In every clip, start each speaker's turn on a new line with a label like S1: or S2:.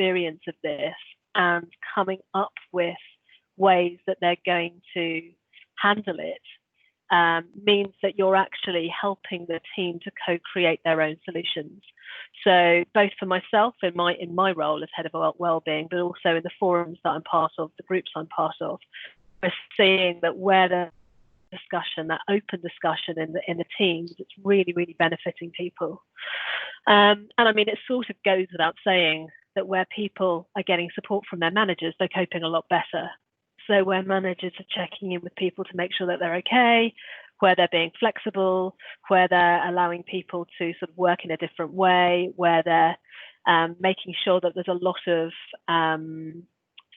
S1: experience of this and coming up with ways that they're going to handle it means that you're actually helping the team to co-create their own solutions. So both for myself in my role as head of wellbeing, but also in the forums that I'm part of, the groups I'm part of, we're seeing that where the discussion, that open discussion in the teams, it's really, really benefiting people. And I mean, it sort of goes without saying that where people are getting support from their managers, they're coping a lot better. So where managers are checking in with people to make sure that they're okay, where they're being flexible, where they're allowing people to sort of work in a different way, where they're making sure that there's a lot of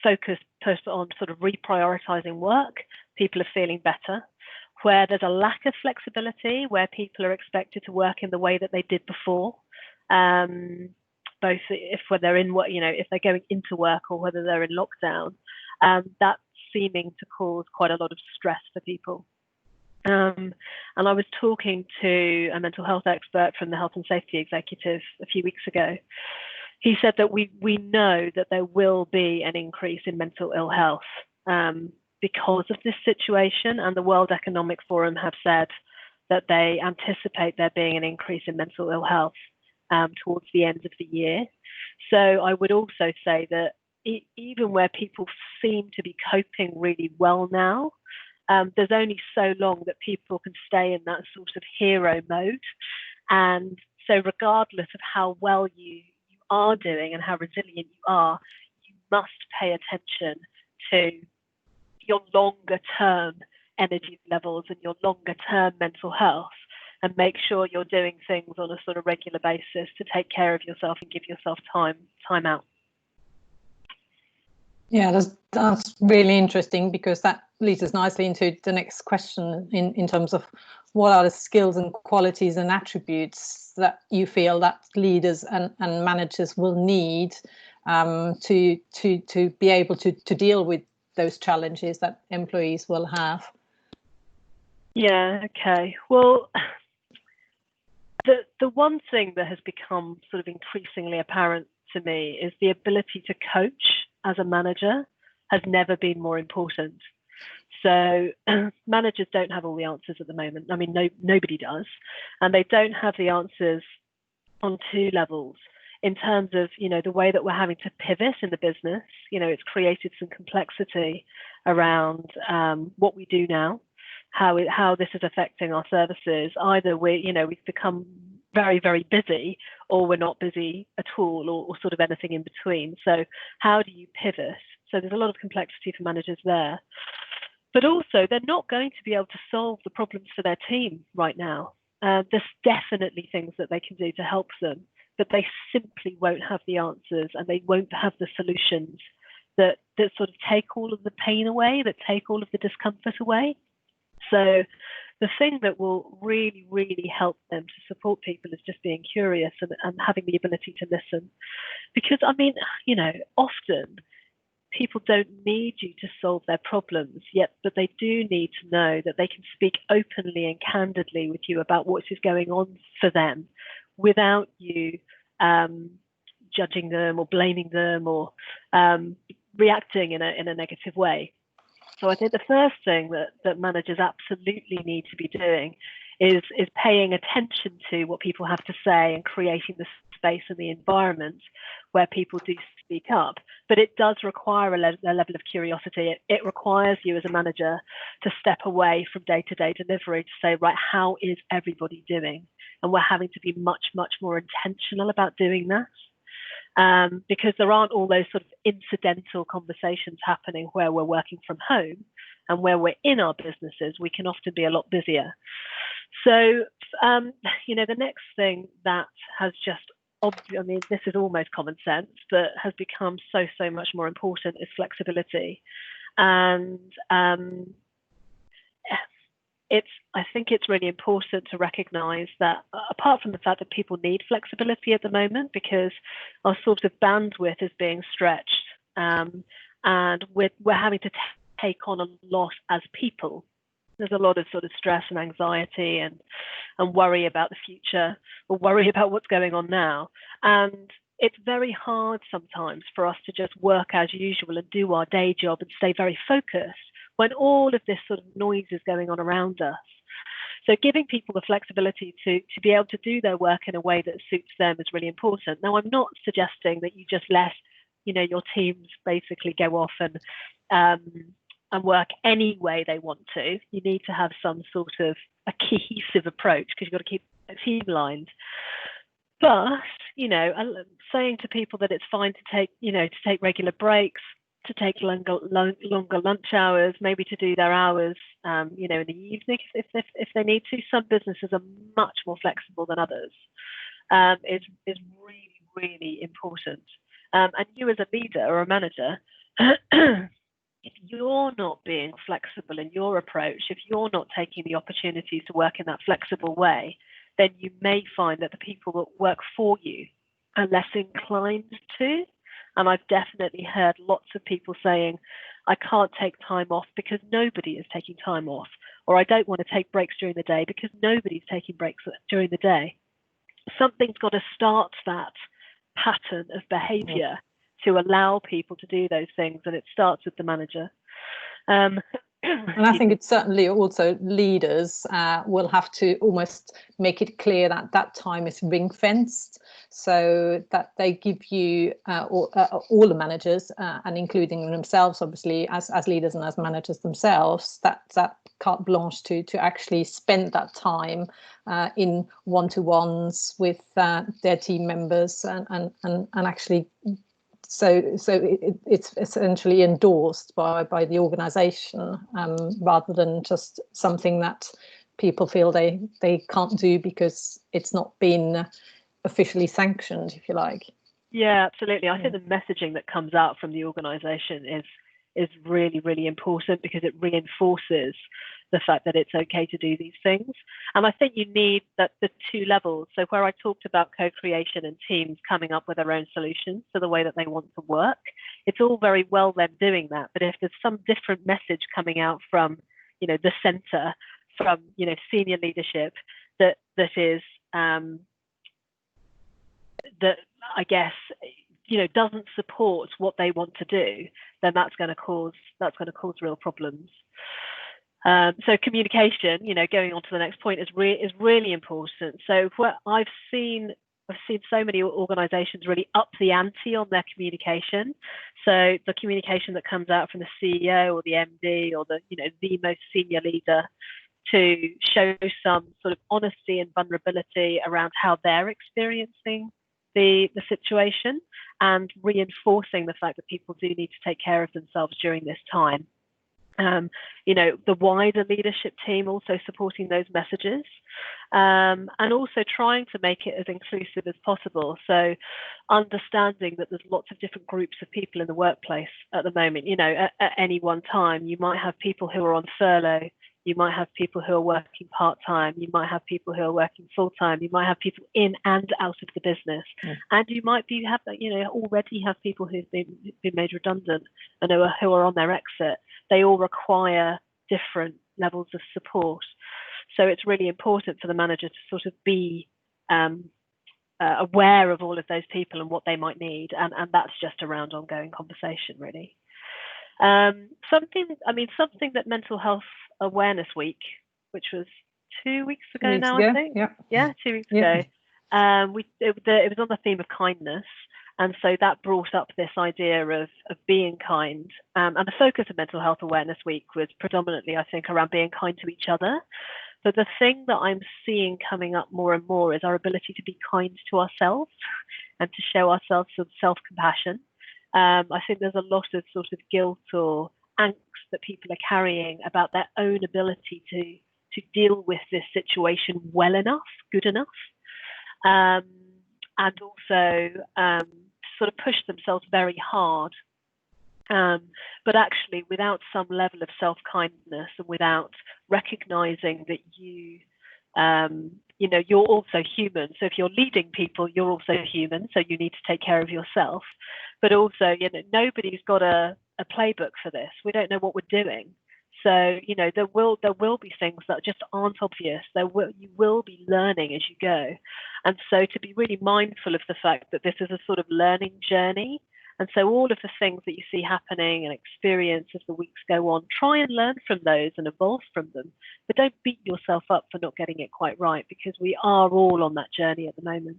S1: focus put on sort of reprioritizing work, people are feeling better. Where there's a lack of flexibility, where people are expected to work in the way that they did before, both when they're in work, if they're going into work or whether they're in lockdown, that's seeming to cause quite a lot of stress for people. And I was talking to a mental health expert from the Health and Safety Executive a few weeks ago. He said that we know that there will be an increase in mental ill health because of this situation, and the World Economic Forum have said that they anticipate there being an increase in mental ill health towards the end of the year. So I would also say that even where people seem to be coping really well now, there's only so long that people can stay in that sort of hero mode. And so regardless of how well you are doing and how resilient you are, you must pay attention to your longer term energy levels and your longer term mental health, and make sure you're doing things on a sort of regular basis to take care of yourself and give yourself time out.
S2: Yeah, that's really interesting, because that leads us nicely into the next question in terms of what are the skills and qualities and attributes that you feel that leaders and managers will need to be able to deal with those challenges that employees will have.
S1: Yeah, okay. Well, the one thing that has become sort of increasingly apparent to me is the ability to coach as a manager has never been more important. So managers don't have all the answers at the moment. I mean, nobody does. And they don't have the answers on two levels. In terms of, the way that we're having to pivot in the business, it's created some complexity around what we do now, how this is affecting our services. Either we've become very, very busy, or we're not busy at all, or sort of anything in between. So how do you pivot? So there's a lot of complexity for managers there. But also, they're not going to be able to solve the problems for their team right now. There's definitely things that they can do to help them, but they simply won't have the answers, and they won't have the solutions that sort of take all of the pain away, that take all of the discomfort away. So the thing that will really, really help them to support people is just being curious and having the ability to listen. Because, I mean, often people don't need you to solve their problems yet, but they do need to know that they can speak openly and candidly with you about what is going on for them, without you judging them or blaming them or reacting in a negative way. So I think the first thing that managers absolutely need to be doing is paying attention to what people have to say and creating the space and the environment where people do speak up. But it does require a level of curiosity. It requires you as a manager to step away from day-to-day delivery to say, right, how is everybody doing? And we're having to be much, much more intentional about doing that. Because there aren't all those sort of incidental conversations happening where we're working from home, and where we're in our businesses, we can often be a lot busier. So, the next thing that has just, this is almost common sense, but has become so much more important is flexibility. And I think it's really important to recognize that, apart from the fact that people need flexibility at the moment because our sort of bandwidth is being stretched, and we're having to take on a lot as people. There's a lot of sort of stress and anxiety and worry about the future, or worry about what's going on now. And it's very hard sometimes for us to just work as usual and do our day job and stay very focused when all of this sort of noise is going on around us. So giving people the flexibility to be able to do their work in a way that suits them is really important. Now, I'm not suggesting that you just let, your teams basically go off and work any way they want to. You need to have some sort of a cohesive approach because you've got to keep a team aligned. But, saying to people that it's fine to take regular breaks, to take longer lunch hours, maybe to do their hours, in the evening if they need to. Some businesses are much more flexible than others. Is really, really important. And you as a leader or a manager, if you're not being flexible in your approach, if you're not taking the opportunities to work in that flexible way, then you may find that the people that work for you are less inclined to. And I've definitely heard lots of people saying, I can't take time off because nobody is taking time off, or I don't want to take breaks during the day because nobody's taking breaks during the day. Something's got to start that pattern of behavior to allow people to do those things, and it starts with the manager.
S2: And I think it's certainly also leaders will have to almost make it clear that that time is ring fenced, so that they give you all the managers and including themselves, obviously, as leaders and as managers themselves, that carte blanche to actually spend that time in one-to-ones with their team members and actually. So it's essentially endorsed by the organisation rather than just something that people feel they can't do because it's not been officially sanctioned, if you like.
S1: Yeah, absolutely. I think the messaging that comes out from the organisation is really, really important because it reinforces the fact that it's okay to do these things. And I think you need the two levels. So where I talked about co-creation and teams coming up with their own solutions to the way that they want to work, it's all very well them doing that. But if there's some different message coming out from, the centre, from, senior leadership that is that I guess doesn't support what they want to do, then that's going to cause real problems. So communication, going on to the next point, is really important. So what I've seen so many organisations really up the ante on their communication. So the communication that comes out from the CEO or the MD or the most senior leader to show some sort of honesty and vulnerability around how they're experiencing the situation and reinforcing the fact that people do need to take care of themselves during this time. The wider leadership team also supporting those messages and also trying to make it as inclusive as possible. So understanding that there's lots of different groups of people in the workplace at the moment. At any one time, you might have people who are on furlough. You might have people who are working part-time. You might have people who are working full-time. You might have people in and out of the business. And you might already have people who've been made redundant and who are on their exit. They all require different levels of support. So it's really important for the manager to sort of be aware of all of those people and what they might need. And that's just around ongoing conversation, really. Something that Mental Health Awareness Week, which was 2 weeks ago I think. Yeah, 2 weeks ago. It was on the theme of kindness, and so that brought up this idea of being kind. And the focus of Mental Health Awareness Week was predominantly, I think, around being kind to each other. But the thing that I'm seeing coming up more and more is our ability to be kind to ourselves and to show ourselves some self-compassion. I think there's a lot of sort of guilt or angst that people are carrying about their own ability to deal with this situation well enough, good enough, and also sort of push themselves very hard, but actually without some level of self-kindness and without recognizing that you're also human. So if you're leading people, you're also human. So you need to take care of yourself. But also, nobody's got a playbook for this. We don't know what we're doing. So, there will be things that just aren't obvious. You will be learning as you go. And so to be really mindful of the fact that this is a sort of learning journey. And so all of the things that you see happening and experience as the weeks go on, try and learn from those and evolve from them. But don't beat yourself up for not getting it quite right, because we are all on that journey at the moment.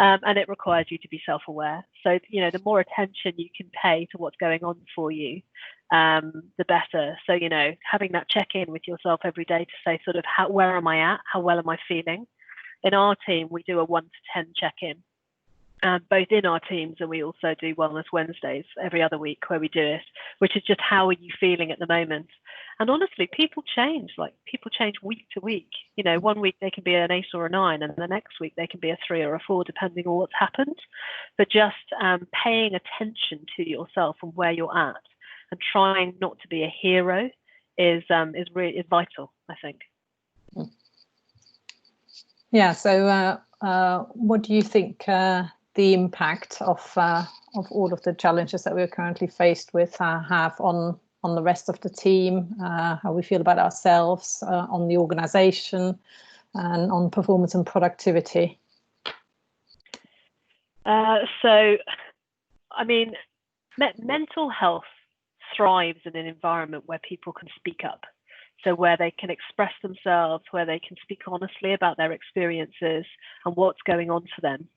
S1: And it requires you to be self-aware. So, the more attention you can pay to what's going on for you, the better. So, having that check-in with yourself every day to say sort of, where am I at? How well am I feeling? In our team, we do a 1 to 10 check-in, both in our teams, and we also do Wellness Wednesdays every other week where we do it, which is just, how are you feeling at the moment? And honestly, people change week to week. 1 week they can be an 8 or a 9, and the next week they can be a 3 or a 4, depending on what's happened. But just paying attention to yourself and where you're at, and trying not to be a hero is vital, I think.
S2: Yeah. So, what do you think the impact of all of the challenges that we're currently faced with have on the rest of the team, how we feel about ourselves, on the organization, and on performance and productivity?
S1: So, I mean, mental health thrives in an environment where people can speak up. So where they can express themselves, where they can speak honestly about their experiences and what's going on for them.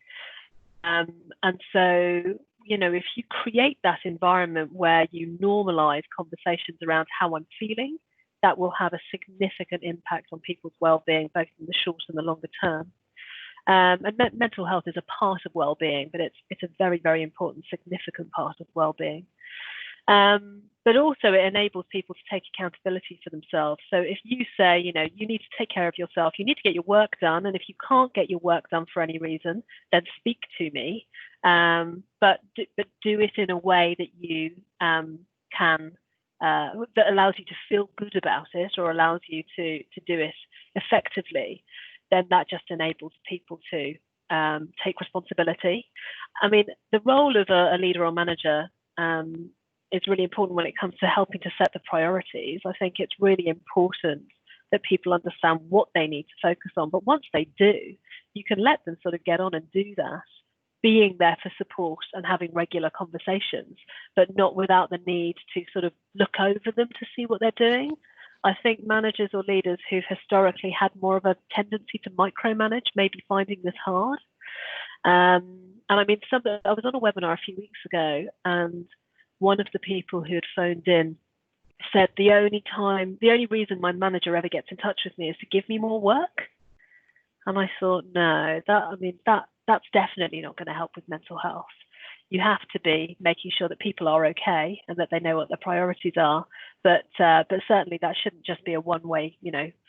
S1: And so, if you create that environment where you normalize conversations around how I'm feeling, that will have a significant impact on people's well-being, both in the short and the longer term. And mental health is a part of well-being, but it's a very, very important, significant part of well-being. But also it enables people to take accountability for themselves. So if you say, you need to take care of yourself, you need to get your work done, and if you can't get your work done for any reason, then speak to me. But do it in a way that you can, that allows you to feel good about it, or allows you to do it effectively. Then that just enables people to take responsibility. I mean, the role of a leader or manager is really important when it comes to helping to set the priorities. I think it's really important that people understand what they need to focus on. But once they do, you can let them sort of get on and do that, being there for support and having regular conversations, but not without the need to sort of look over them to see what they're doing. I think managers or leaders who've historically had more of a tendency to micromanage may be finding this hard. And I mean, I was on a webinar a few weeks ago, and one of the people who had phoned in said the only reason my manager ever gets in touch with me is to give me more work. And I thought, no, that's definitely not going to help with mental health. You have to be making sure that people are okay and that they know what their priorities are. But certainly that shouldn't just be a one-way,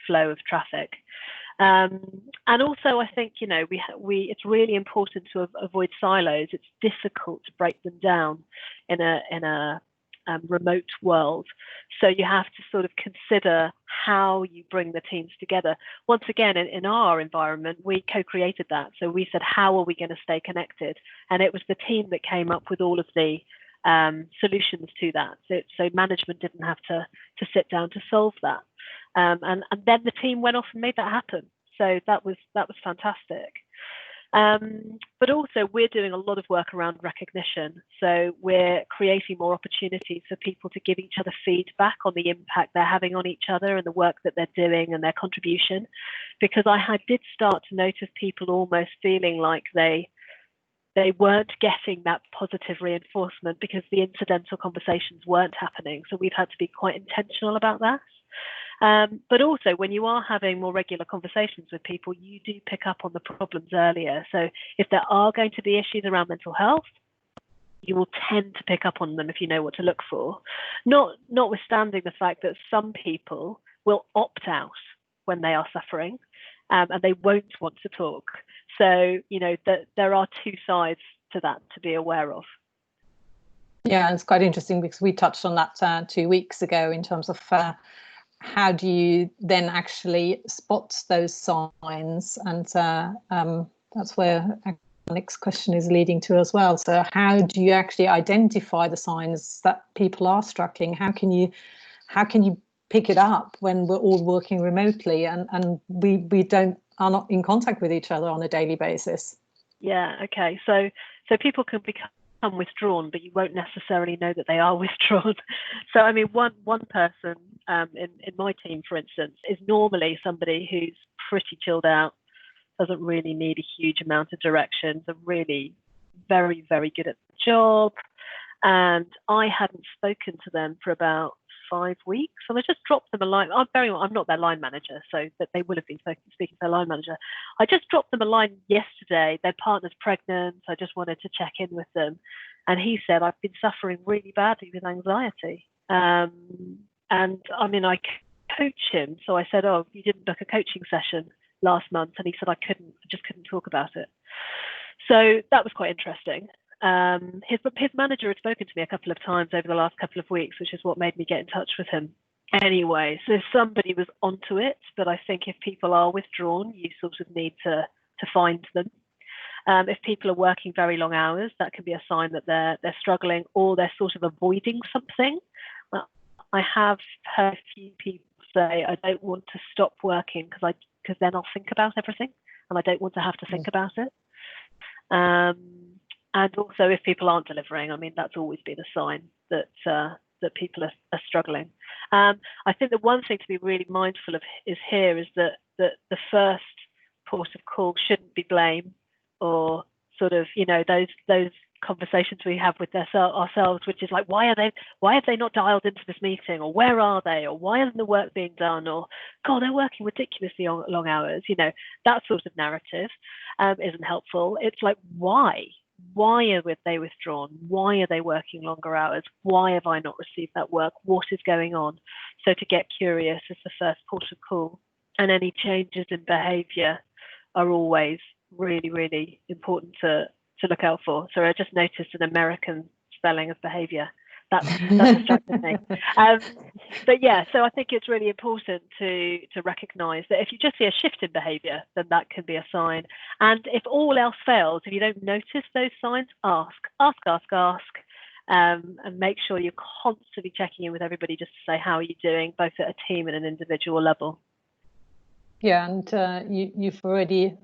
S1: flow of traffic. And also, I think, it's really important to avoid silos. It's difficult to break them down in a remote world. So you have to sort of consider how you bring the teams together. Once again, in our environment, we co-created that. So we said, how are we going to stay connected? And it was the team that came up with all of the solutions to that. So management didn't have to sit down to solve that. And then the team went off and made that happen. So that was fantastic. But also we're doing a lot of work around recognition. So we're creating more opportunities for people to give each other feedback on the impact they're having on each other and the work that they're doing and their contribution. Because I did start to notice people almost feeling like they weren't getting that positive reinforcement because the incidental conversations weren't happening. So we've had to be quite intentional about that. But also when you are having more regular conversations with people, you do pick up on the problems earlier. So if there are going to be issues around mental health, you will tend to pick up on them if you know what to look for. Notwithstanding the fact that some people will opt out when they are suffering, and they won't want to talk. So, that there are two sides to that to be aware of.
S2: Yeah, it's quite interesting because we touched on that 2 weeks ago in terms of how do you then actually spot those signs, and that's where the next question is leading to as well. So how do you actually identify the signs that people are struggling? How can you pick it up when we're all working remotely and we are not in contact with each other on a daily basis.
S1: Yeah, okay. So people can become withdrawn, but you won't necessarily know that they are withdrawn. So I mean, one person in my team, for instance, is normally somebody who's pretty chilled out, doesn't really need a huge amount of direction, they're really very, very good at the job. And I hadn't spoken to them for about 5 weeks, and I just dropped them a line. I'm not their line manager, so that they would have been speaking to their line manager. I just dropped them a line yesterday. Their partner's pregnant. So I just wanted to check in with them, and he said, I've been suffering really badly with anxiety. And I mean, I coach him, so I said, oh, you didn't book a coaching session last month, and he said, I just couldn't talk about it. So that was quite interesting. His manager had spoken to me a couple of times over the last couple of weeks, which is what made me get in touch with him. Anyway, so somebody was onto it, but I think if people are withdrawn, you sort of need to find them. If people are working very long hours, that can be a sign that they're struggling or they're sort of avoiding something. Well, I have heard a few people say, I don't want to stop working because then I'll think about everything, and I don't want to have to think about it. And also, if people aren't delivering, I mean, that's always been a sign that people are struggling. I think the one thing to be really mindful of is that the first port of call shouldn't be blame, or sort of, those conversations we have with ourselves, which is like, why have they not dialed into this meeting, or where are they, or why isn't the work being done, or God, they're working ridiculously long hours. That sort of narrative isn't helpful. It's like, why are they withdrawn? Why are they working longer hours? Why have I not received that work? What is going on? So to get curious is the first port of call, and any changes in behavior are always really, really important to look out for. So I just noticed an American spelling of behavior. That distracted me. But yeah, so I think it's really important to recognise that if you just see a shift in behaviour, then that can be a sign. And if all else fails, if you don't notice those signs, ask, and make sure you're constantly checking in with everybody just to say, how are you doing, both at a team and an individual level.
S2: Yeah, and you've already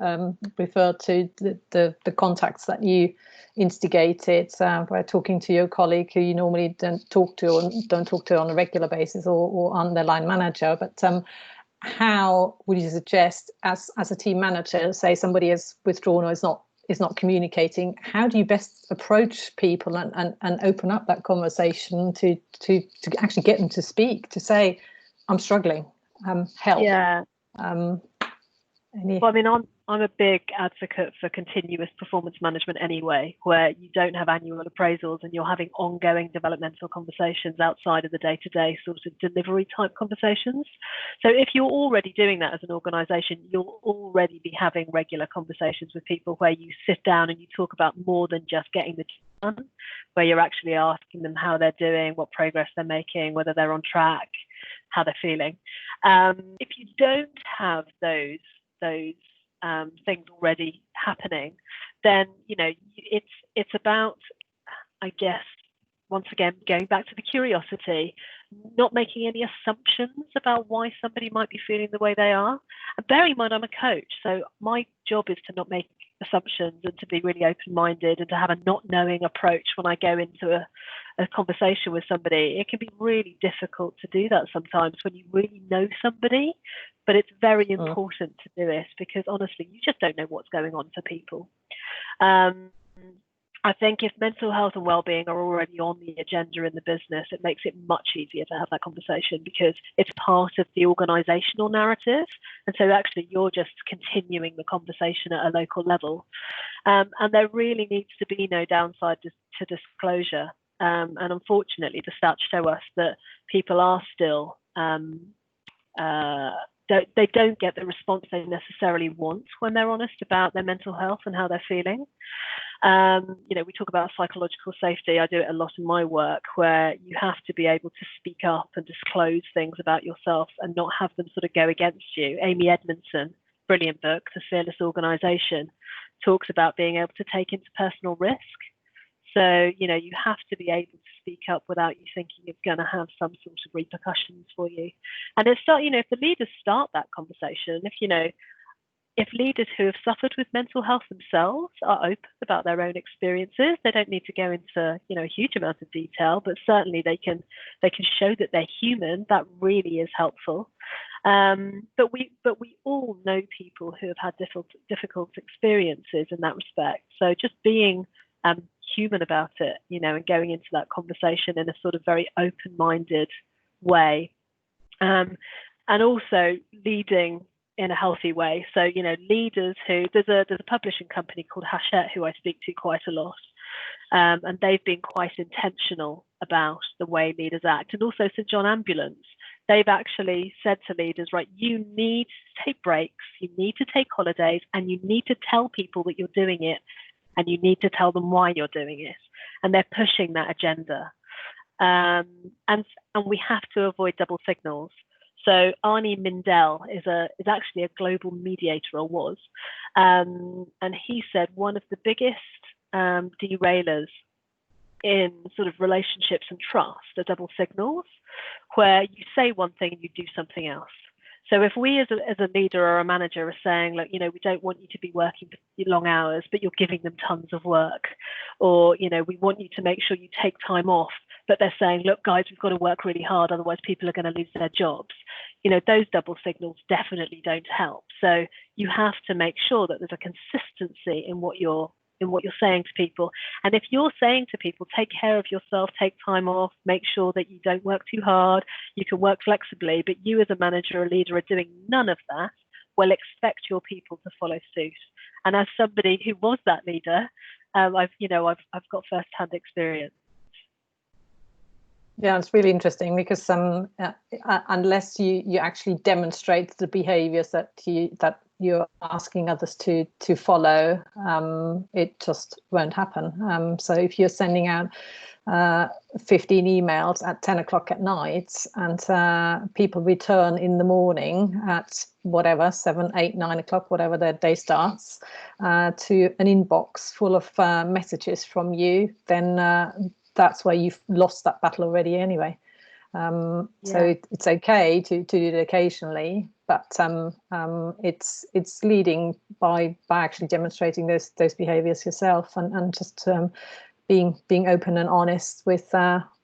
S2: referred to the contacts that you instigated by talking to your colleague who you normally don't talk to on a regular basis, or on the line manager. But how would you suggest, as a team manager, say somebody is withdrawn or is not communicating, how do you best approach people and open up that conversation to actually get them to speak, to say, I'm struggling, help?
S1: Yeah. Well, I mean, I'm a big advocate for continuous performance management anyway, where you don't have annual appraisals and you're having ongoing developmental conversations outside of the day-to-day sort of delivery type conversations. So if you're already doing that as an organisation, you'll already be having regular conversations with people where you sit down and you talk about more than just getting the job done, where you're actually asking them how they're doing, what progress they're making, whether they're on track, how they're feeling. If you don't have those things already happening, then it's about, I guess, once again going back to the curiosity, not making any assumptions about why somebody might be feeling the way they are. And bearing in mind, I'm a coach, so my job is to not make assumptions and to be really open-minded and to have a not knowing approach when I go into a conversation with somebody. It can be really difficult to do that sometimes when you really know somebody, but it's very important to do it, because honestly, you just don't know what's going on for people. I think if mental health and well-being are already on the agenda in the business, it makes it much easier to have that conversation, because it's part of the organizational narrative. And so actually you're just continuing the conversation at a local level. And there really needs to be no downside to disclosure. And unfortunately, the stats show us that people are still, they don't get the response they necessarily want when they're honest about their mental health and how they're feeling. We talk about psychological safety. I do it a lot in my work, where you have to be able to speak up and disclose things about yourself and not have them sort of go against you. Amy Edmondson, brilliant book, The Fearless Organization, talks about being able to take interpersonal risk. So, you have to be able to speak up without you thinking it's going to have some sort of repercussions for you. And it's start, if the leaders start that conversation, if leaders who have suffered with mental health themselves are open about their own experiences, they don't need to go into a huge amount of detail, but certainly they can show that they're human. That really is helpful. But we all know people who have had difficult experiences in that respect. So just being human about it, and going into that conversation in a sort of very open-minded way, and also leading in a healthy way. So, leaders who, there's a publishing company called Hachette who I speak to quite a lot. And they've been quite intentional about the way leaders act. And also St. John Ambulance, they've actually said to leaders, right, you need to take breaks, you need to take holidays, and you need to tell people that you're doing it, and you need to tell them why you're doing it. And they're pushing that agenda. And we have to avoid double signals. So Arnie Mindell is actually a global mediator, or was, and he said one of the biggest derailers in sort of relationships and trust are double signals, where you say one thing and you do something else. So if we as a leader or a manager are saying, look, we don't want you to be working long hours, but you're giving them tons of work, or, we want you to make sure you take time off, but they're saying, look, guys, we've got to work really hard, otherwise people are going to lose their jobs. Those double signals definitely don't help. So you have to make sure that there's a consistency in what you're saying to people. And if you're saying to people, take care of yourself, take time off, make sure that you don't work too hard, you can work flexibly, but you as a manager or leader are doing none of that, well, expect your people to follow suit. And as somebody who was that leader, I've got first-hand experience.
S2: Yeah, it's really interesting because unless you actually demonstrate the behaviors that you're asking others to follow, it just won't happen. So if you're sending out 15 emails at 10 o'clock at night and people return in the morning at whatever, 7, 8, 9 o'clock, whatever their day starts, to an inbox full of messages from you, then that's where you've lost that battle already anyway. So it's okay to do it occasionally, but it's leading by actually demonstrating those behaviors yourself, and just being open and honest with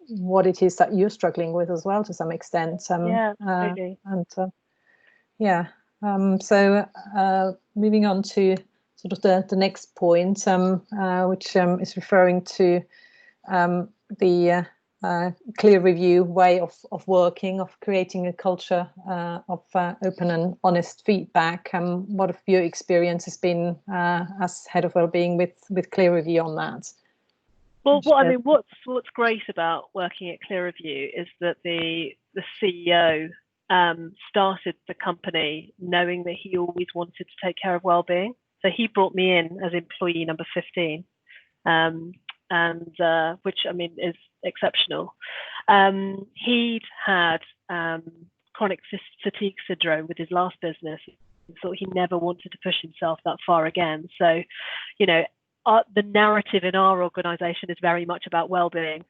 S2: what it is that you're struggling with as well, to some extent.
S1: Absolutely.
S2: So moving on to sort of the next point, which is referring to the clear review way of working, of creating a culture of open and honest feedback. What have your experience has been as head of wellbeing with clear review on that?
S1: Well, what's great about working at Clear Review is that the CEO started the company knowing that he always wanted to take care of wellbeing. So he brought me in as employee number 15. And which is exceptional. He'd had chronic fatigue syndrome with his last business. He thought he never wanted to push himself that far again. So, the narrative in our organisation is very much about well-being.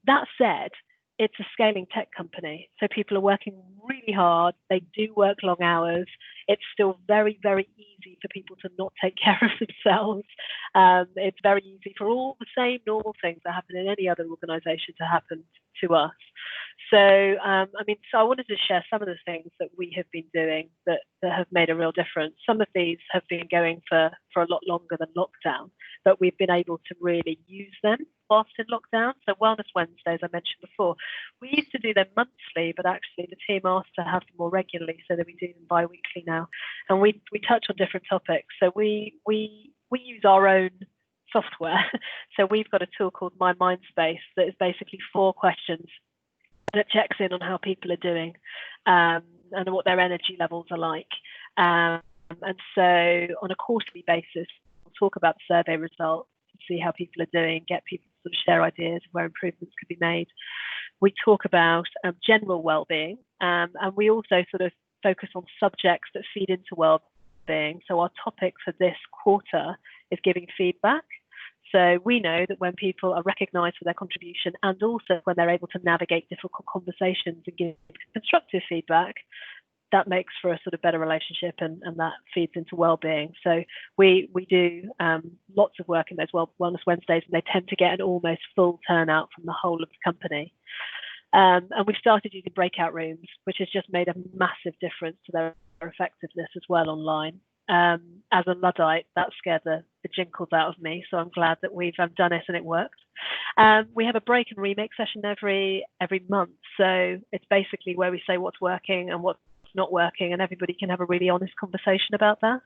S1: That said, it's a scaling tech company, so people are working really hard. They do work long hours. It's still very, very easy for people to not take care of themselves. It's very easy for all the same normal things that happen in any other organisation to happen to us. So, so I wanted to share some of the things that we have been doing that have made a real difference. Some of these have been going for a lot longer than lockdown, but we've been able to really use them whilst in lockdown. So Wellness Wednesdays, I mentioned before, we used to do them monthly, but actually the team asked to have them more regularly, so that we do them bi-weekly now. And we touch on different topics. So we use our own software. So we've got a tool called My Mindspace that is basically 4 questions that checks in on how people are doing and what their energy levels are like. And so on a quarterly basis, we'll talk about the survey results, see how people are doing, get people to sort of share ideas of where improvements could be made. We talk about general well-being, and we also sort of focus on subjects that feed into well-being. So our topic for this quarter is giving feedback. So we know that when people are recognised for their contribution, and also when they're able to navigate difficult conversations and give constructive feedback, that makes for a sort of better relationship, and that feeds into well-being. So we do lots of work in those Wellness Wednesdays, and they tend to get an almost full turnout from the whole of the company. And we've started using breakout rooms, which has just made a massive difference to their effectiveness as well online. As a Luddite, that scared the jinkles out of me, so I'm glad that we've done it and it worked. We have a break and remake session every month, so it's basically where we say what's working and what's not working, and everybody can have a really honest conversation about that.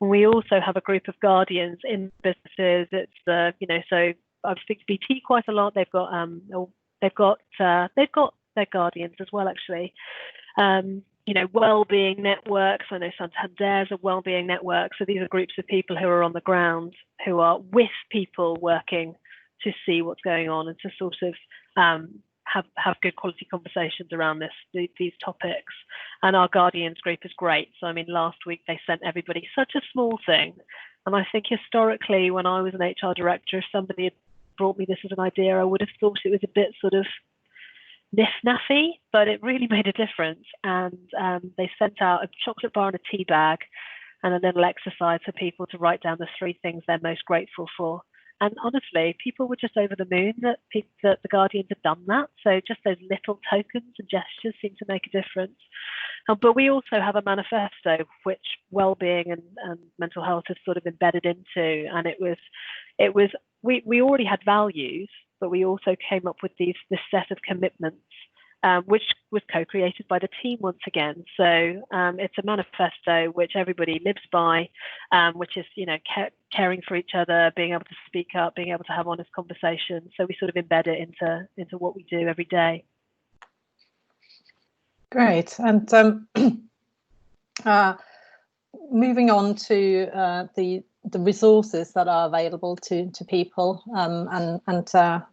S1: And we also have a group of guardians in businesses. It's so I speak to BT quite a lot. They've got their guardians as well, actually. Wellbeing networks. I know Santander's a wellbeing network. So these are groups of people who are on the ground, who are with people working to see what's going on and to sort of have good quality conversations around these topics. And our guardians group is great. So I mean, last week they sent everybody such a small thing, and I think historically, when I was an HR director, if somebody had brought me this as an idea, I would have thought it was a bit sort of niff-naffy, but it really made a difference. And they sent out a chocolate bar and a tea bag and a little exercise for people to write down the 3 things they're most grateful for. And honestly, people were just over the moon that the Guardians had done that. So just those little tokens and gestures seem to make a difference. But we also have a manifesto which well-being and mental health is sort of embedded into. And we already had values, but we also came up with this set of commitments, which was co-created by the team once again. So it's a manifesto which everybody lives by, which is, caring for each other, being able to speak up, being able to have honest conversations. So we sort of embed it into what we do every day.
S2: Great. And moving on to the resources that are available to people and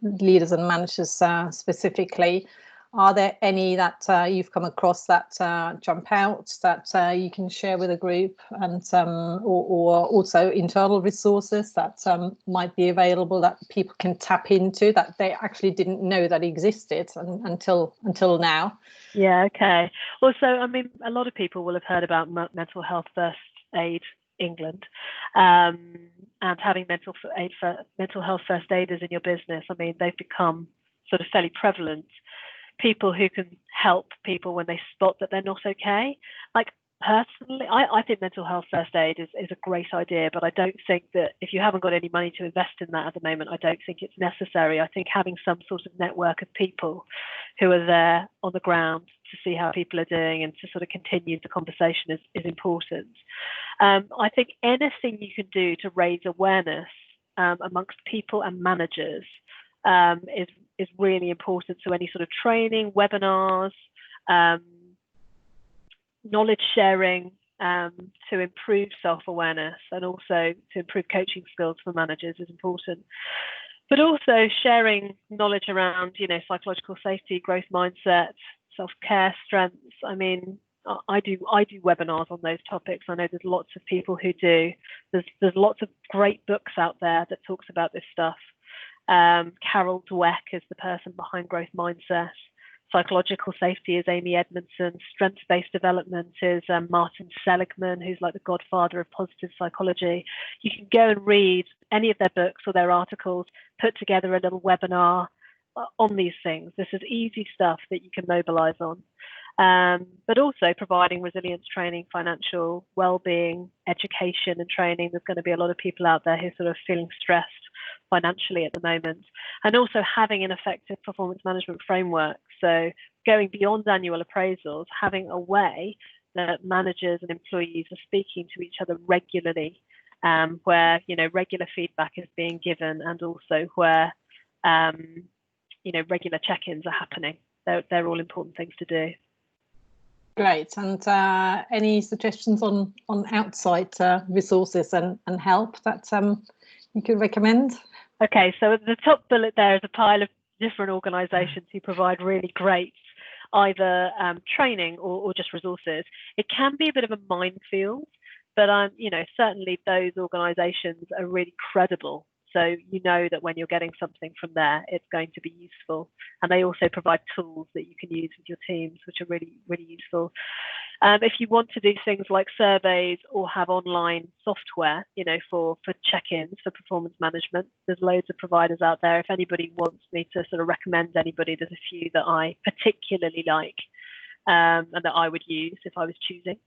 S2: leaders and managers specifically. Are there any that you've come across that jump out that you can share with a group, and or also internal resources that might be available that people can tap into that they actually didn't know that existed until now?
S1: Yeah, okay. Well, so I mean, a lot of people will have heard about Mental Health First Aid England, and having mental health first aiders in your business. I mean, they've become sort of fairly prevalent. People who can help people when they spot that they're not okay. Like, personally, I think mental health first aid is a great idea, but I don't think that if you haven't got any money to invest in that at the moment, I don't think it's necessary. I think having some sort of network of people who are there on the ground to see how people are doing and to sort of continue the conversation is important. I think anything you can do to raise awareness amongst people and managers is really important. So any sort of training, webinars, knowledge sharing to improve self-awareness and also to improve coaching skills for managers is important. But also sharing knowledge around, psychological safety, growth mindset, self-care, strengths. I mean, I do webinars on those topics. I know there's lots of people who do. There's lots of great books out there that talks about this stuff. Carol Dweck is the person behind Growth Mindset. Psychological safety is Amy Edmondson. Strengths-based development is Martin Seligman, who's like the godfather of positive psychology. You can go and read any of their books or their articles, put together a little webinar on these things. This is easy stuff that you can mobilize on. But also providing resilience training, financial well-being, education and training. There's going to be a lot of people out there who are sort of feeling stressed financially at the moment, and also having an effective performance management framework. So going beyond annual appraisals, having a way that managers and employees are speaking to each other regularly, where regular feedback is being given, and also where regular check-ins are happening. They're all important things to do.
S2: Great. And any suggestions on outside resources and help that you could recommend?
S1: Okay, so at the top bullet there is a pile of different organisations who provide really great either training or just resources. It can be a bit of a minefield, but certainly those organisations are really credible. So you know that when you're getting something from there, it's going to be useful. And they also provide tools that you can use with your teams, which are really, really useful. If you want to do things like surveys or have online software, for check-ins, for performance management, there's loads of providers out there. If anybody wants me to sort of recommend anybody, there's a few that I particularly like. And that I would use if I was choosing.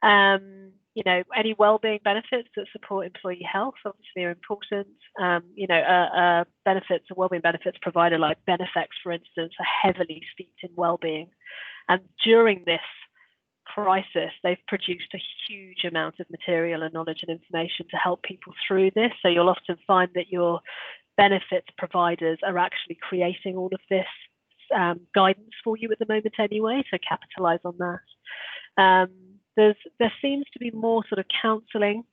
S1: Any wellbeing benefits that support employee health obviously are important. Benefits, a wellbeing benefits provider like Benefex, for instance, are heavily steeped in wellbeing. And during this crisis, they've produced a huge amount of material and knowledge and information to help people through this. So you'll often find that your benefits providers are actually creating all of this guidance for you at the moment anyway, so capitalize on that. There seems to be more sort of counselling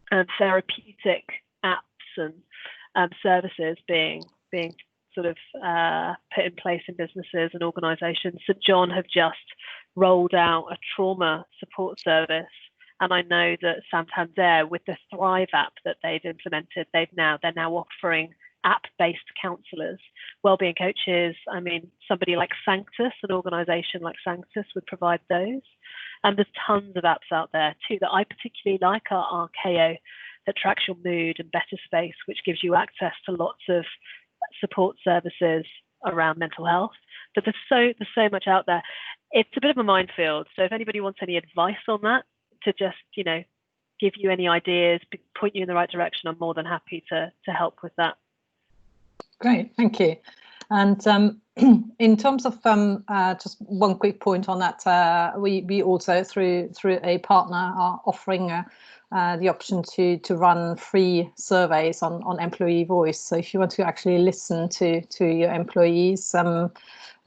S1: and therapeutic apps and services being sort of put in place in businesses and organisations. St John have just rolled out a trauma support service, and I know that Santander, with the Thrive app that they've implemented, they're now offering app-based counsellors, wellbeing coaches. I mean, somebody like Sanctus, an organisation like Sanctus, would provide those. And there's tons of apps out there too that I particularly like. Are Archeo, that tracks your mood, and Better Space, which gives you access to lots of support services around mental health. But there's so much out there. It's a bit of a minefield. So if anybody wants any advice on that, to just give you any ideas, point you in the right direction, I'm more than happy to help with that.
S2: Great, thank you. And in terms of just one quick point on that, we also through a partner are offering the option to run free surveys on employee voice. So if you want to actually listen to your employees and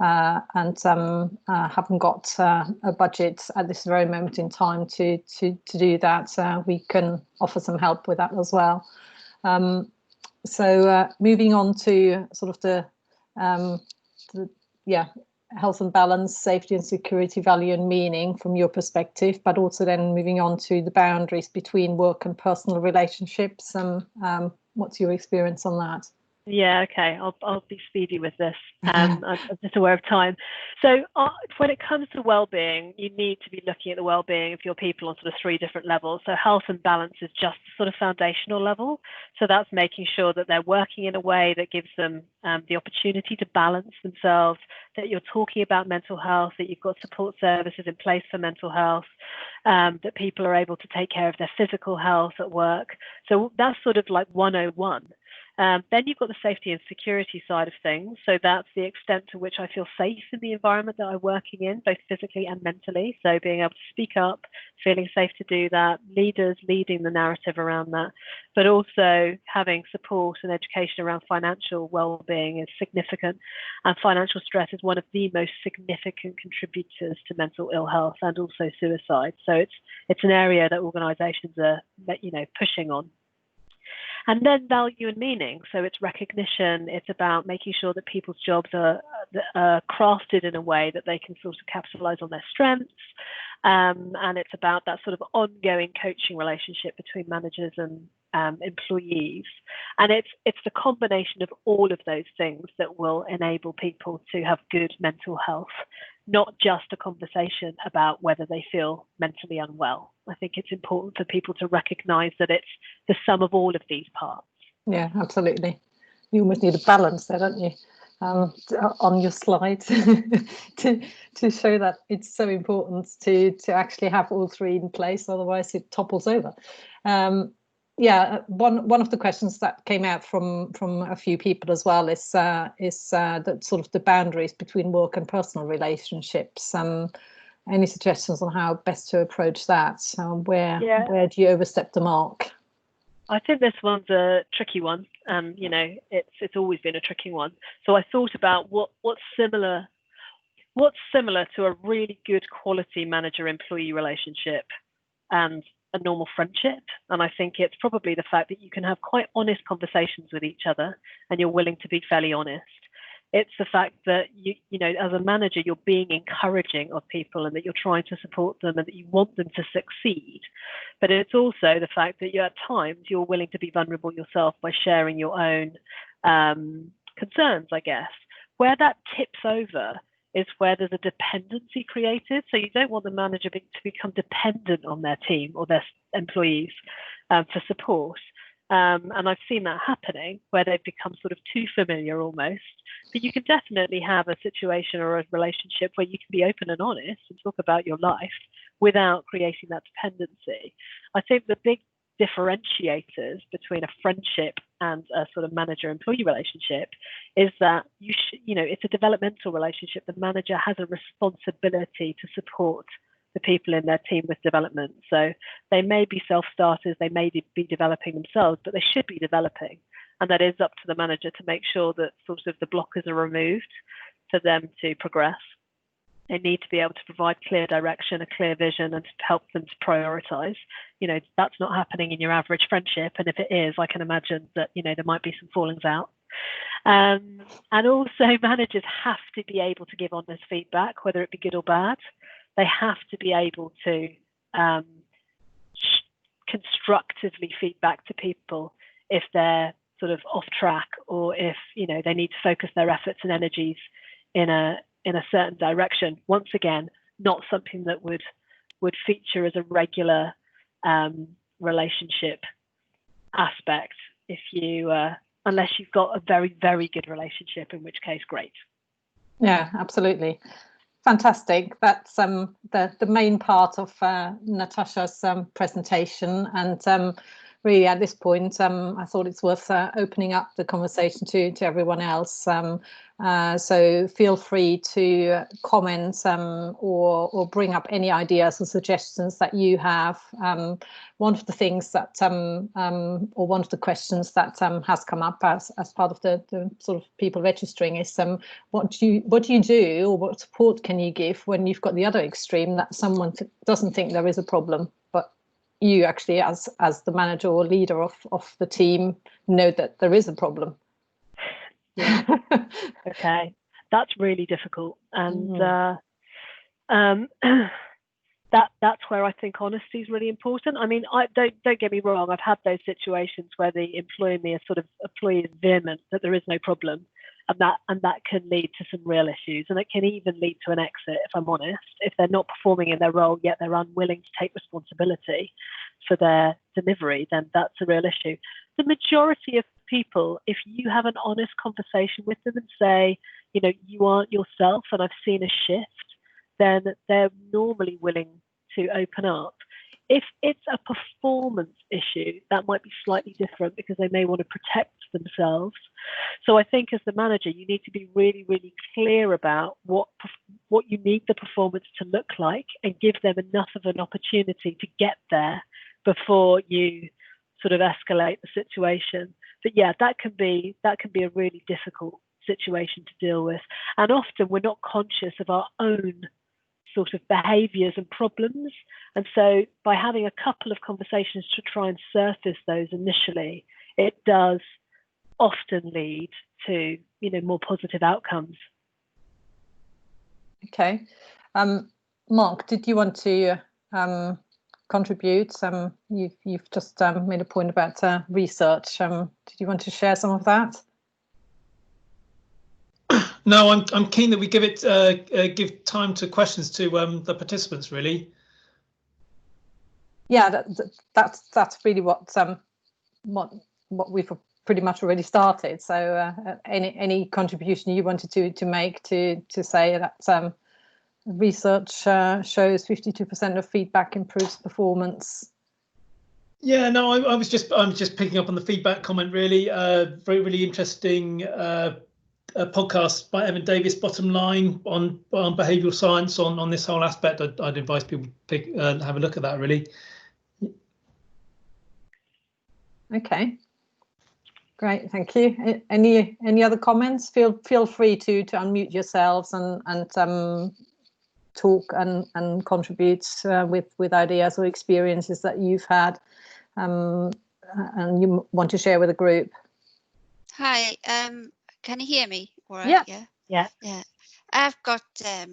S2: haven't got a budget at this very moment in time to do that, we can offer some help with that as well. So moving on to sort of the health and balance, safety and security, value and meaning from your perspective, but also then moving on to the boundaries between work and personal relationships. What's your experience on that?
S1: Yeah, okay, I'll be speedy with this. I'm just aware of time. So when it comes to well-being, you need to be looking at the well-being of your people on sort of 3 different levels. So health and balance is just the sort of foundational level. So that's making sure that they're working in a way that gives them the opportunity to balance themselves, that you're talking about mental health, that you've got support services in place for mental health, that people are able to take care of their physical health at work. So that's sort of like 101. Then you've got the safety and security side of things. So that's the extent to which I feel safe in the environment that I'm working in, both physically and mentally. So being able to speak up, feeling safe to do that, leaders leading the narrative around that, but also having support and education around financial well-being is significant. And financial stress is one of the most significant contributors to mental ill health and also suicide. So it's an area that organisations are, pushing on. And then value and meaning. So it's recognition. It's about making sure that people's jobs are crafted in a way that they can sort of capitalize on their strengths. And it's about that sort of ongoing coaching relationship between managers and employees. And it's the combination of all of those things that will enable people to have good mental health, not just a conversation about whether they feel mentally unwell. I think it's important for people to recognize that it's the sum of all of these parts.
S2: Yeah, absolutely. You almost need a balance there, don't you? On your slide to show that it's so important to actually have all 3 in place, otherwise it topples over. One of the questions that came out from a few people as well is that sort of the boundaries between work and personal relationships. Any suggestions on how best to approach that? Where do you overstep the mark?
S1: I think this one's a tricky one. It's always been a tricky one. So I thought about what's similar to a really good quality manager-employee relationship and a normal friendship. And I think it's probably the fact that you can have quite honest conversations with each other and you're willing to be fairly honest. It's the fact that you know, as a manager, you're being encouraging of people and that you're trying to support them and that you want them to succeed. But it's also the fact that at times you're willing to be vulnerable yourself by sharing your own concerns, I guess. Where that tips over is where there's a dependency created. So you don't want the manager to become dependent on their team or their employees for support. And I've seen that happening where they've become sort of too familiar almost. But you can definitely have a situation or a relationship where you can be open and honest and talk about your life without creating that dependency. I think the big differentiators between a friendship and a sort of manager-employee relationship is that you know, it's a developmental relationship. The manager has a responsibility to support the people in their team with development. So they may be self-starters, they may be developing themselves, but they should be developing. And that is up to the manager to make sure that sort of the blockers are removed for them to progress. They need to be able to provide clear direction, a clear vision, and to help them to prioritize. You know, that's not happening in your average friendship. And if it is, I can imagine that, you know, there might be some fallings out. And also managers have to be able to give honest feedback, whether it be good or bad. They have to be able to constructively feedback to people if they're sort of off track, or if, you know, they need to focus their efforts and energies in a certain direction. Once again, not something that would feature as a regular relationship aspect if you unless you've got a very, very good relationship, in which case great.
S2: Yeah, absolutely. Fantastic. That's the main part of Natasha's presentation, and really at this point I thought it's worth opening up the conversation to everyone else. So feel free to comment or bring up any ideas or suggestions that you have. One of the things that or one of the questions that has come up as part of the sort of people registering is what do you do, or what support can you give when you've got the other extreme, that someone doesn't think there is a problem, but you actually as the manager or leader of the team know that there is a problem.
S1: Yeah. Okay, that's really difficult, and that's where I think honesty is really important. I mean, I don't get me wrong. I've had those situations where the employee is vehement that there is no problem, and that can lead to some real issues, and it can even lead to an exit. If I'm honest, if they're not performing in their role yet they're unwilling to take responsibility for their delivery, then that's a real issue. The majority of people, if you have an honest conversation with them and say, you know, you aren't yourself and I've seen a shift, then they're normally willing to open up. If it's a performance issue, that might be slightly different because they may want to protect themselves. So I think as the manager, you need to be really, really clear about what you need the performance to look like, and give them enough of an opportunity to get there before you sort of escalate the situation. But yeah, that can be a really difficult situation to deal with. And often we're not conscious of our own sort of behaviours and problems. And so by having a couple of conversations to try and surface those initially, it does often lead to, you know, more positive outcomes.
S2: Okay. Mark, did you want to contribute? You've just made a point about research. Did you want to share some of that?
S3: No, I'm keen that we give time to questions to the participants, really.
S2: Yeah, that's really what we've pretty much already started. So any contribution you wanted to make to say that research shows 52% of feedback improves performance.
S3: Yeah, no, I'm just picking up on the feedback comment, really. Really interesting podcast by Evan Davis, Bottom Line, on behavioural science on this whole aspect. I'd advise people to have a look at that, really. Okay,
S2: great, thank you. Any other comments? Feel free to unmute yourselves and talk and contribute with ideas or experiences that you've had and you want to share with the group.
S4: Hi, can you hear me? All right.
S1: Yeah.
S4: I've got a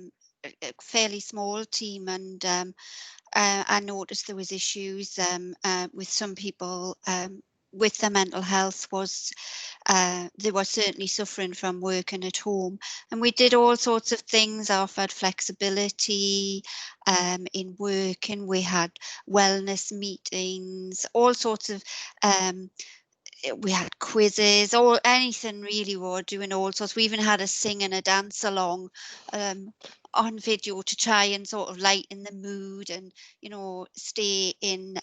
S4: fairly small team, and I noticed there was issues with some people with their mental health. Was they were certainly suffering from working at home, and we did all sorts of things. I offered flexibility in working. We had wellness meetings, all sorts of we had quizzes, or anything really. We were doing all sorts. We even had a sing and a dance along on video to try and sort of lighten the mood, and stay in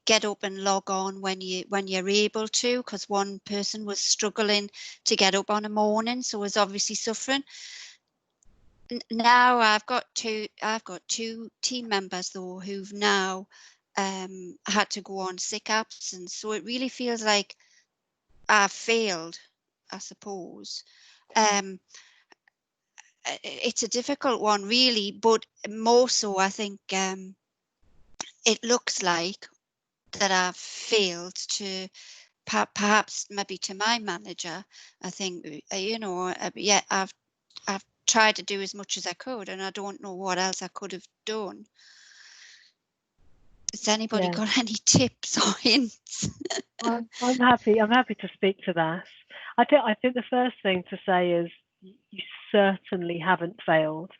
S4: get up and log on when you're able to, because one person was struggling to get up on a morning, so was obviously suffering. Now I've got two team members though who've now had to go on sick absence, so it really feels like I've failed, I suppose. It's a difficult one really, but more so I think it looks like that I've failed to perhaps maybe to my manager. I think I've tried to do as much as I could, and I don't know what else I could have done. Has anybody got any tips or hints?
S1: I'm happy to speak to that. I think the first thing to say is you certainly haven't failed.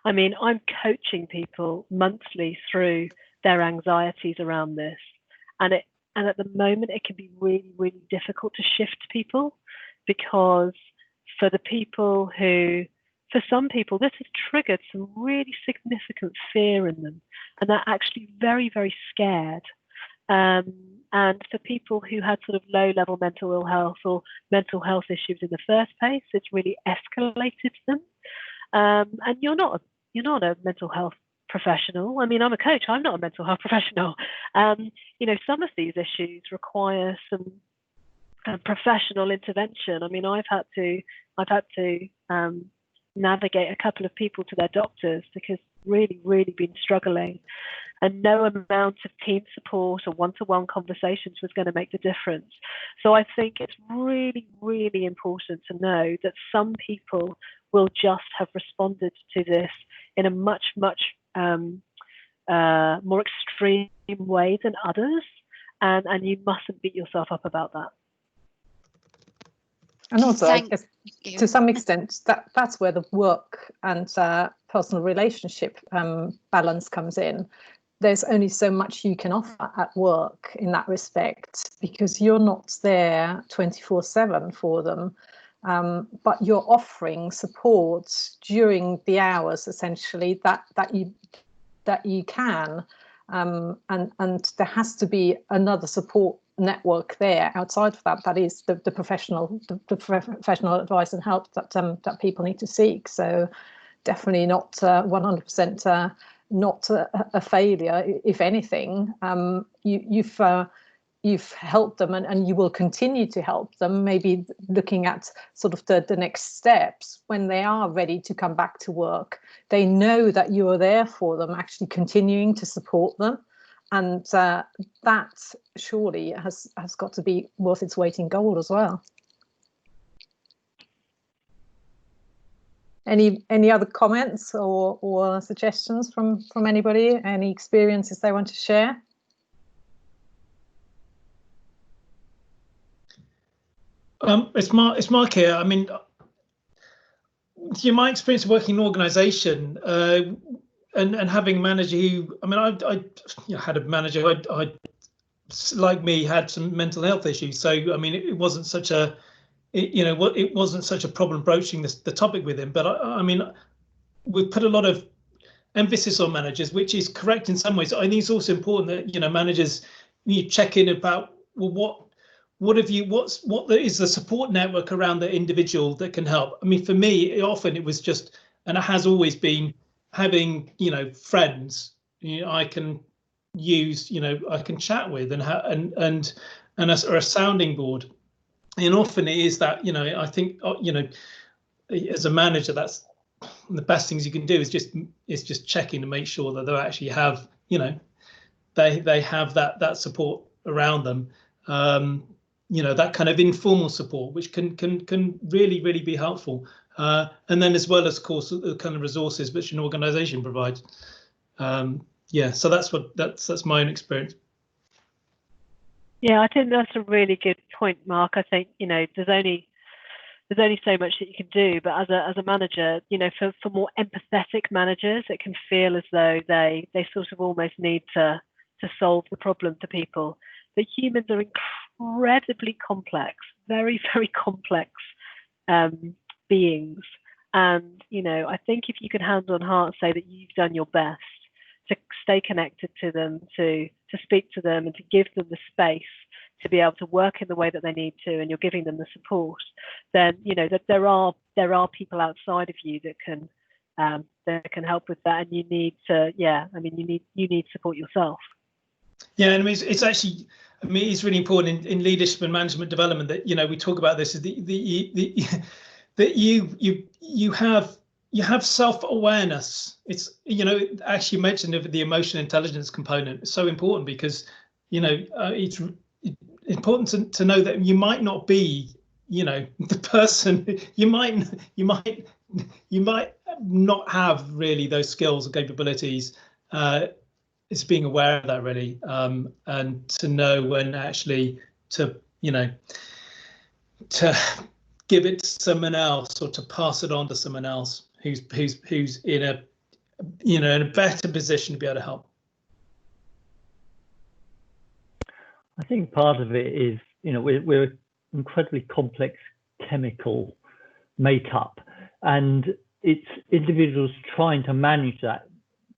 S1: I mean, I'm coaching people monthly through their anxieties around this, and at the moment it can be really, really difficult to shift people, because for some people this has triggered some really significant fear in them, and they're actually very, very scared. And for people who had sort of low-level mental ill health or mental health issues in the first place, it's really escalated them. And you're not a mental health professional. I mean, I'm a coach. I'm not a mental health professional. Some of these issues require some professional intervention. I mean, I've had to navigate a couple of people to their doctors because really, really been struggling. And no amount of team support or one-to-one conversations was going to make the difference. So I think it's really, really important to know that some people will just have responded to this in a much, much more extreme way than others. And you mustn't beat yourself up about that.
S2: And also, I guess, to some extent, that's where the work and personal relationship balance comes in. There's only so much you can offer at work in that respect, because you're not there 24/7 for them, but you're offering support during the hours essentially that you can, and there has to be another support network there outside of that. That is the professional advice and help that people need to seek. So definitely not 100%. Not a failure. If anything, you've helped them, and you will continue to help them, maybe looking at sort of the next steps when they are ready to come back to work. They know that you are there for them, actually continuing to support them, and that surely has got to be worth its weight in gold as well. Any other comments or suggestions from anybody? Any experiences they want to share?
S3: It's Mark here. I mean, my experience working in an organisation and having a manager who, I mean, I had a manager who I like me had some mental health issues. So I mean, it wasn't such a it wasn't such a problem broaching the topic with him. But I mean, we've put a lot of emphasis on managers, which is correct in some ways. I think it's also important that managers, you check in about, well, what is the support network around the individual that can help. I mean, for me, often it was just, and it has always been, having friends I can use, I can chat with, and a sounding board. And often it is that, I think, as a manager, that's the best things you can do is just checking to make sure that they actually have, they have that support around them. that kind of informal support, which can really be helpful. And then as well as, of course, the kind of resources which an organisation provides. So that's my own experience.
S1: Yeah, I think that's a really good point, Mark. I think there's only so much that you can do, but as a manager, for more empathetic managers, it can feel as though they sort of almost need to solve the problem for people. But humans are incredibly complex, very, very complex beings. And, I think if you can hand on heart say that you've done your best to stay connected to them, to speak to them and to give them the space to be able to work in the way that they need to, and you're giving them the support, then, that there are people outside of you that can help with that. And you need to, you need support yourself.
S3: Yeah, and it's actually, it's really important in leadership and management development that we talk about this, is that you have self-awareness. It's actually mentioned of the emotional intelligence component. It's so important because it's important to know that you might not be the person, you might not have really those skills or capabilities. It's being aware of that really, and to know when actually to give it to someone else, or to pass it on to someone else who's in a better position to be able to help.
S5: I think part of it is we're an incredibly complex chemical makeup, and it's individuals trying to manage that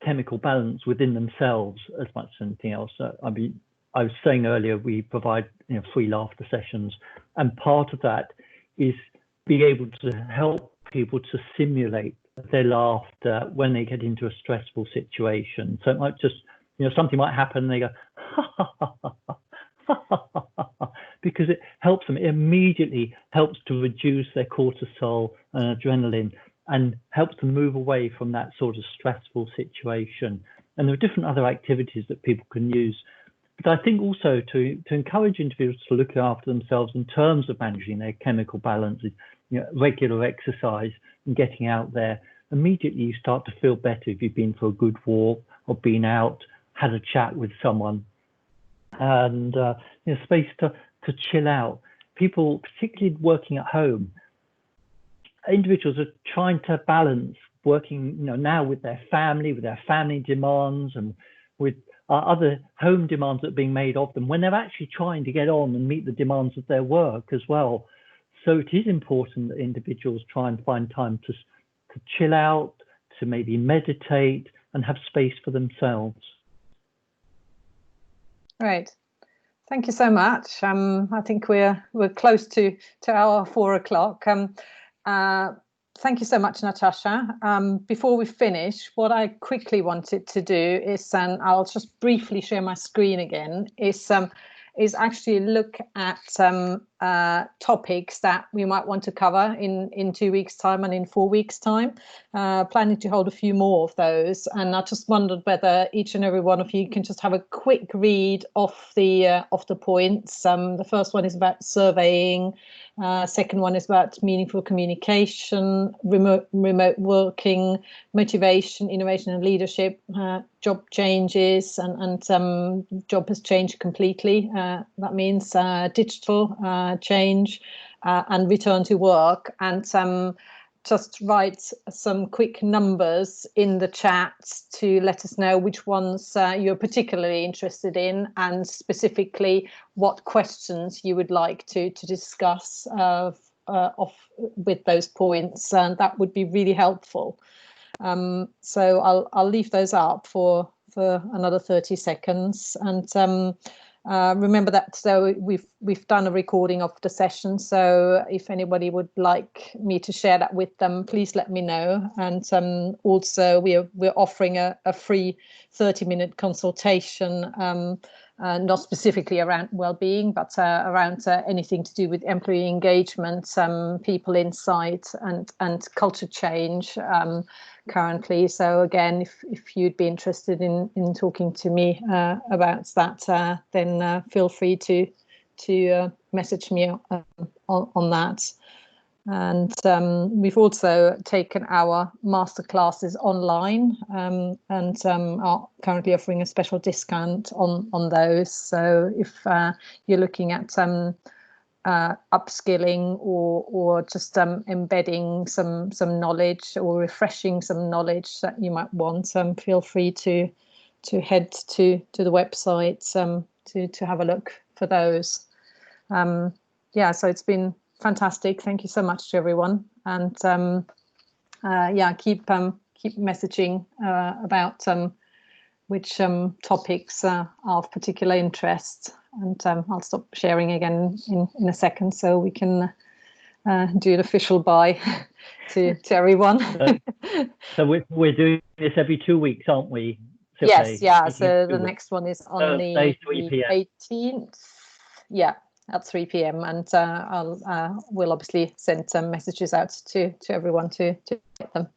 S5: chemical balance within themselves as much as anything else. I was saying earlier, we provide free laughter sessions, and part of that is being able to help people to simulate their laughter when they get into a stressful situation. So it might just, something might happen and they go, ha, ha, ha, ha, ha, ha, ha, ha, because it helps them. It immediately helps to reduce their cortisol and adrenaline and helps them move away from that sort of stressful situation. And there are different other activities that people can use. But I think also to encourage individuals to look after themselves in terms of managing their chemical balance, regular exercise and getting out there. Immediately you start to feel better if you've been for a good walk or been out, had a chat with someone, and space to chill out. People, particularly working at home, individuals are trying to balance working now with their family demands, and with other home demands that are being made of them, when they're actually trying to get on and meet the demands of their work as well. So it is important that individuals try and find time to chill out, to maybe meditate and have space for themselves.
S2: Great. Thank you so much. I think we're close to our 4 o'clock. Thank you so much, Natasha. Before we finish, what I quickly wanted to do is, and I'll just briefly share my screen again, is actually look at some topics that we might want to cover in 2 weeks' time and in 4 weeks' time. Planning to hold a few more of those, and I just wondered whether each and every one of you can just have a quick read of the points. The first one is about surveying. Second one is about meaningful communication, remote working, motivation, innovation and leadership, job changes, and job has changed completely. That means digital change and return to work. And just write some quick numbers in the chat to let us know which ones you're particularly interested in, and specifically what questions you would like to discuss with those points, and that would be really helpful. So I'll leave those up for another 30 seconds, and remember that we've done a recording of the session, so if anybody would like me to share that with them, please let me know. And also we're offering a free 30-minute consultation, not specifically around well-being, but around anything to do with employee engagement, people insight and culture change currently. So again, if you'd be interested in talking to me about that, then feel free to to message me on that. And we've also taken our masterclasses online and are currently offering a special discount on those. So if you're looking at upskilling or just embedding some knowledge or refreshing some knowledge that you might want, feel free to head to the website to have a look for those. Yeah, so it's been fantastic. Thank you so much to everyone, and keep messaging about which topics are of particular interest, and I'll stop sharing again in a second so we can do an official bye to everyone.
S5: So we're doing this every 2 weeks, aren't we?
S2: Yes, yeah. So the next one is on the
S5: 3 p.m.
S2: 18th. Yeah, at 3 p.m. and we'll obviously send some messages out to everyone to get them.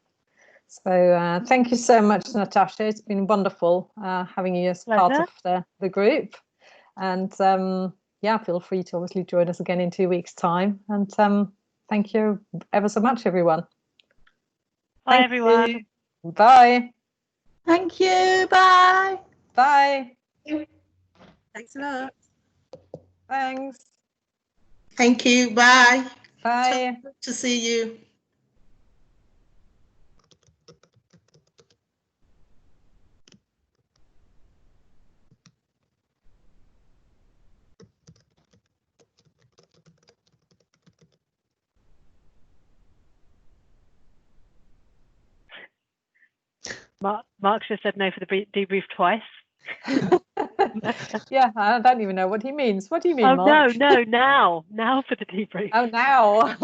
S2: So thank you so much, Natasha. It's been wonderful having you as part of the group, and feel free to obviously join us again in 2 weeks' time. And thank you ever so much, everyone.
S1: Bye, everyone.
S2: Bye.
S6: Thank you. Bye.
S2: Bye.
S6: Thanks a lot.
S2: Thanks.
S6: Thank you. Bye.
S2: Bye.
S6: Good to see you.
S1: Mark just said no for the debrief twice.
S2: Yeah, I don't even know what he means. What do you mean,
S1: Oh,
S2: Mark?
S1: no, now for the debrief.
S2: Oh, now.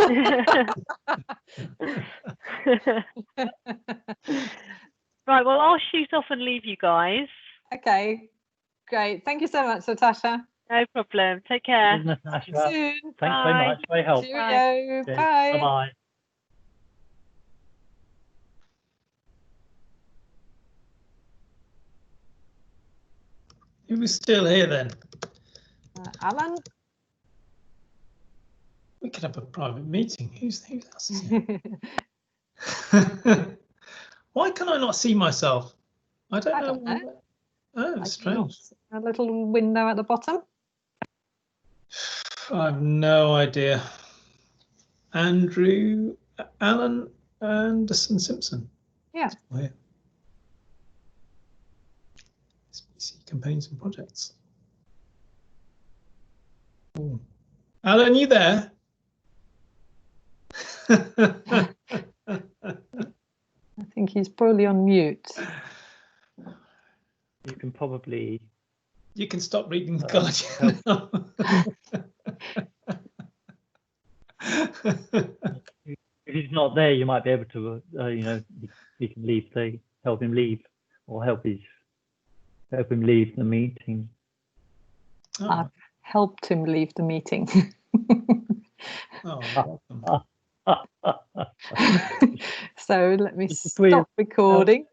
S1: Right, well, I'll shoot off and leave you guys.
S2: Okay, great. Thank you so much, Natasha.
S1: No problem. Take care.
S5: Natasha.
S2: See you soon.
S5: Thanks very much for your help.
S2: Cheerio.
S5: Okay,
S2: Bye.
S5: Bye-bye.
S3: Who was still here then?
S2: Alan?
S3: We could have a private meeting. Who's else is here? Why can I not see myself? I don't know. Oh, strange.
S2: A little window at the bottom.
S3: I have no idea. Andrew, Alan, Anderson, Simpson.
S2: Yeah.
S3: Oh, yeah. SBC campaigns and projects. Ooh. Alan, you there?
S2: I think he's probably on mute.
S5: You can probably.
S3: You can stop reading the Guardian.
S5: If he's not there, you might be able to, you can leave, help him leave, or help him leave the meeting.
S3: Oh.
S2: I've helped him leave the meeting.
S3: Oh,
S2: So let me stop recording.